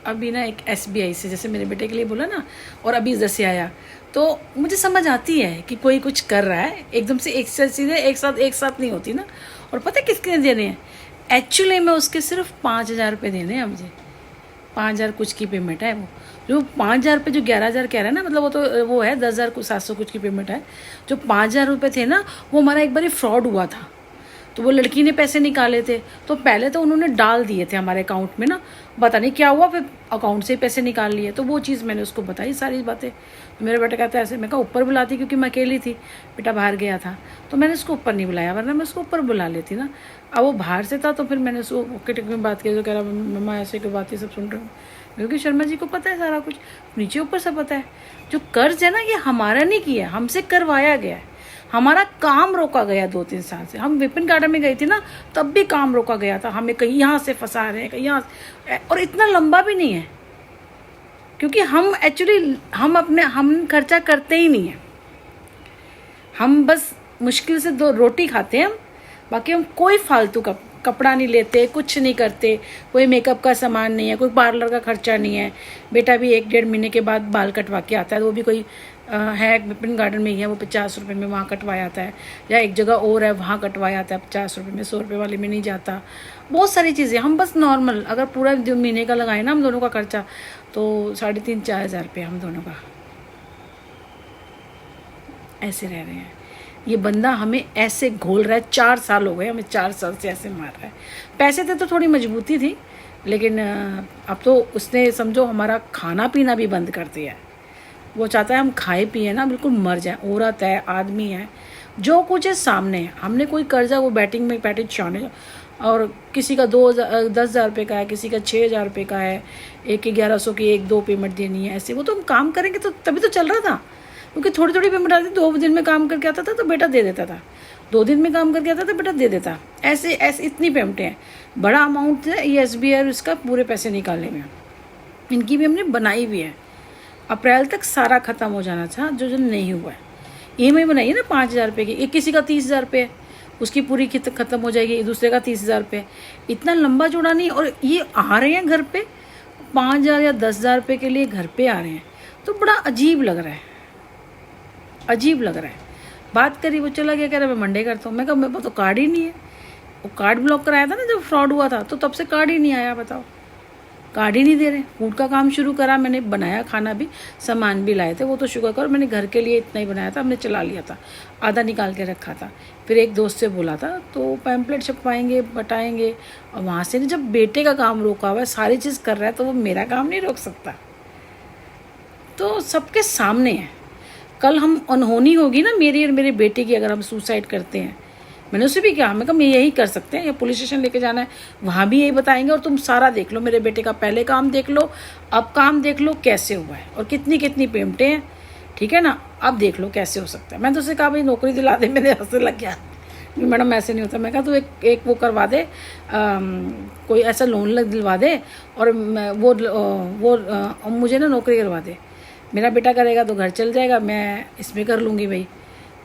अभी ना एक SBI से, जैसे मेरे बेटे के लिए बोला ना, और अभी इधर से आया, तो मुझे समझ आती है कि कोई कुछ कर रहा है, एकदम से एक से चीज़ें एक साथ नहीं होती ना। और पता है किसके देने हैं? एक्चुअली में उसके सिर्फ 5,000 रुपये देने हैं मुझे। 5,000 कुछ की पेमेंट है वो। जो 5,000 रुपये, जो 11,000 कह रहा है ना, मतलब वो तो वो है 10,700 कुछ की पेमेंट है। जो 5,000 रुपये थे ना, वो हमारा एक बार फ्रॉड हुआ था। तो वो लड़की ने पैसे निकाले थे, तो पहले तो उन्होंने डाल दिए थे हमारे अकाउंट में ना, पता नहीं क्या हुआ, फिर अकाउंट से ही पैसे निकाल लिए। तो वो चीज़ मैंने उसको बताई सारी बातें। तो मेरा बेटा कहता है ऐसे, मैं कहा ऊपर बुलाती, क्योंकि मैं अकेली थी, बेटा बाहर गया था, तो मैंने उसको ऊपर नहीं बुलाया, वरना मैं उसको ऊपर बुला लेती ना। अब वो बाहर से था, तो फिर मैंने उसको ओके टिक में बात की, तो कह रहा मम्मा ऐसे कोई बातें सब सुन रहे हो, क्योंकि शर्मा जी को पता है सारा कुछ, नीचे ऊपर सब पता है। जो कर्ज है ना, ये हमारा नहीं किया, हमसे करवाया गया है। हमारा काम रोका गया 2-3 साल से। हम विपिन गार्डन में गई थी ना, तब भी काम रोका गया था, हमें कहीं यहाँ से फंसा रहे हैं, कहीं यहाँ, और इतना लंबा भी नहीं है, क्योंकि हम एक्चुअली हम खर्चा करते ही नहीं है। हम बस मुश्किल से 2 रोटी खाते हैं हम, बाकी हम कोई फालतू का कपड़ा नहीं लेते, कुछ नहीं करते, कोई मेकअप का सामान नहीं है, कोई पार्लर का खर्चा नहीं है। बेटा भी 1-1.5 महीने के बाद बाल कटवा के आता है, वो भी कोई है विपिन गार्डन में ही है, वो 50 रुपये में वहाँ कटवाया आता है, या एक जगह और है वहाँ कटवाया आता है 50 रुपये में, 100 रुपये वाले में नहीं जाता। बहुत सारी चीज़ें हम बस नॉर्मल, अगर पूरा महीने का लगाए ना हम दोनों का खर्चा, तो 3,500-4,000 रुपये हम दोनों का ऐसे रह रहे हैं। ये बंदा हमें ऐसे घोल रहा है, 4 साल हो गए हमें, 4 साल से ऐसे मार रहा है। पैसे थे तो थोड़ी मजबूती थी, लेकिन अब तो उसने समझो हमारा खाना पीना भी बंद कर दिया है। वो चाहता है हम खाए पिए ना बिल्कुल मर जाए। औरत है, आदमी है, जो कुछ है सामने है। हमने कोई कर्जा वो बैटिंग में पैटिंग छाने, और किसी का 10,000 रुपये का है, किसी का 6,000 रुपये का है, एक की 1100 की 1-2 पेमेंट देनी है, ऐसे। वो तो हम काम करेंगे तो तभी तो चल रहा था, क्योंकि थोड़ी थोड़ी पेमेंट आती, 2 दिन में काम करके आता था तो बेटा दे देता था, 2 दिन में काम करके आता था बेटा दे देता। ऐसे इतनी पेमेंटें हैं, बड़ा अमाउंट है ये SBI और इसका पूरे पैसे निकालने में। इनकी भी हमने बनाई भी है, अप्रैल तक सारा ख़त्म हो जाना था, जो नहीं हुआ है। EMI बनाई है ना 5,000 रुपये की, एक किसी का 30,000 रुपये, उसकी पूरी ख़त्म हो जाएगी, दूसरे का 30,000 रुपये। इतना लंबा चौड़ा नहीं, और ये आ रहे हैं घर पे 5,000 या 10,000 रुपये के लिए घर पे आ रहे हैं, तो बड़ा अजीब लग रहा है, अजीब लग रहा है। बात करी, वो चला गया, कह रहा मैं मंडे करता हूँ। मैं कहा मेरे पास तो कार्ड ही नहीं है। वो कार्ड ब्लॉक कराया था ना जब फ्रॉड हुआ था, तो तब से कार्ड ही नहीं आया, बताओ, कार्ड ही नहीं दे रहे। फूड का काम शुरू करा मैंने, बनाया खाना भी, सामान भी लाए थे, वो तो शुक्र कर मैंने घर के लिए इतना ही बनाया था, हमने चला लिया था, आधा निकाल के रखा था। फिर एक दोस्त से बोला था तो पैम्पलेट छपवाएंगे, बटाएंगे, और वहाँ से जब बेटे का काम रोका हुआ है, सारी चीज़ कर रहा है, तो वो मेरा काम नहीं रोक सकता। तो सबके सामने है। कल हम अनहोनी होगी ना मेरी और मेरे बेटे की, अगर हम सुसाइड करते हैं, मैंने उसे भी कहा, मैं कहा मैं यही कर सकते हैं, या पुलिस स्टेशन लेके जाना है, वहाँ भी यही बताएंगे, और तुम सारा देख लो, मेरे बेटे का पहले काम देख लो, अब काम देख लो कैसे हुआ है, और कितनी कितनी पेमेंटें हैं, ठीक है ना, अब देख लो कैसे हो सकता है। मैंने तो उसे कहा भाई नौकरी दिला दे, मेरे हंसने लग गया, मैडम ऐसे नहीं होता। मैं कहा तो एक वो करवा दे, कोई ऐसा लोन दिलवा दे, और वो मुझे ना नौकरी करवा दे, मेरा बेटा करेगा तो घर चल जाएगा, मैं इसमें कर लूँगी भाई,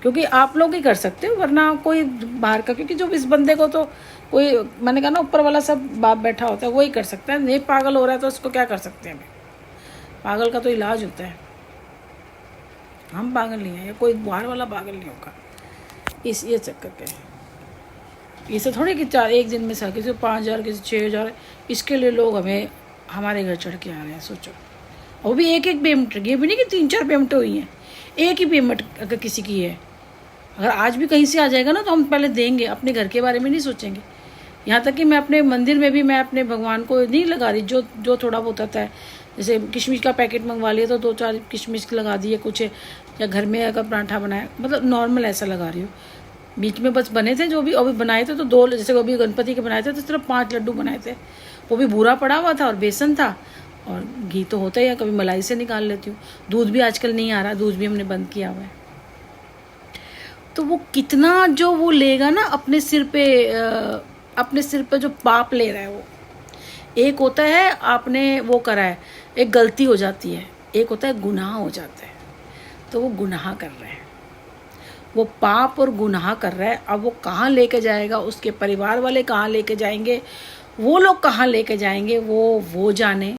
क्योंकि आप लोग ही कर सकते हो, वरना कोई बाहर का, क्योंकि जो इस बंदे को तो कोई, मैंने कहा ना ऊपर वाला सब बाप बैठा होता है, वही कर सकता है। नहीं पागल हो रहा है तो उसको क्या कर सकते हैं, पागल का तो इलाज होता है, हम पागल नहीं हैं, कोई बाहर वाला पागल नहीं होगा। ये चक्कर के इसे थोड़ी कि एक दिन में किसी को 5,000, किसी 6,000, इसके लिए लोग हमारे घर चढ़ के आ रहे हैं, सोचो। वो भी एक पेमेंट, ये भी नहीं कि 3-4 पेमेंट हुई हैं, एक ही पेमेंट अगर किसी की है, अगर आज भी कहीं से आ जाएगा ना, तो हम पहले देंगे, अपने घर के बारे में नहीं सोचेंगे। यहाँ तक कि मैं अपने मंदिर में भी मैं अपने भगवान को नहीं लगा रही, जो थोड़ा बहुत आता है, जैसे किशमिश का पैकेट मंगवा लिया तो 2-4 किशमिश लगा दिए कुछ, या घर में अगर पराठा बनाया, मतलब नॉर्मल ऐसा लगा रही हूँ। बीच में बस बने थे जो भी अभी बनाए थे, तो 2, जैसे अभी गणपति के बनाए थे तो सिर्फ 5 लड्डू बनाए थे, वो भी बुरा पड़ा हुआ था, और बेसन था, और घी तो होता ही है, कभी मलाई से निकाल लेती हूँ। दूध भी आजकल नहीं आ रहा, दूध भी हमने बंद किया हुआ है। तो वो कितना जो वो लेगा ना अपने सिर पे जो पाप ले रहा है, वो एक होता है आपने वो करा है, एक गलती हो जाती है, एक होता है गुनाह हो जाता है। तो वो गुनाह कर रहा है, वो पाप और गुनाह कर रहा है। अब वो कहाँ लेके जाएगा, उसके परिवार वाले कहाँ लेके जाएंगे, वो लोग कहाँ लेके जाएंगे, वो जाने।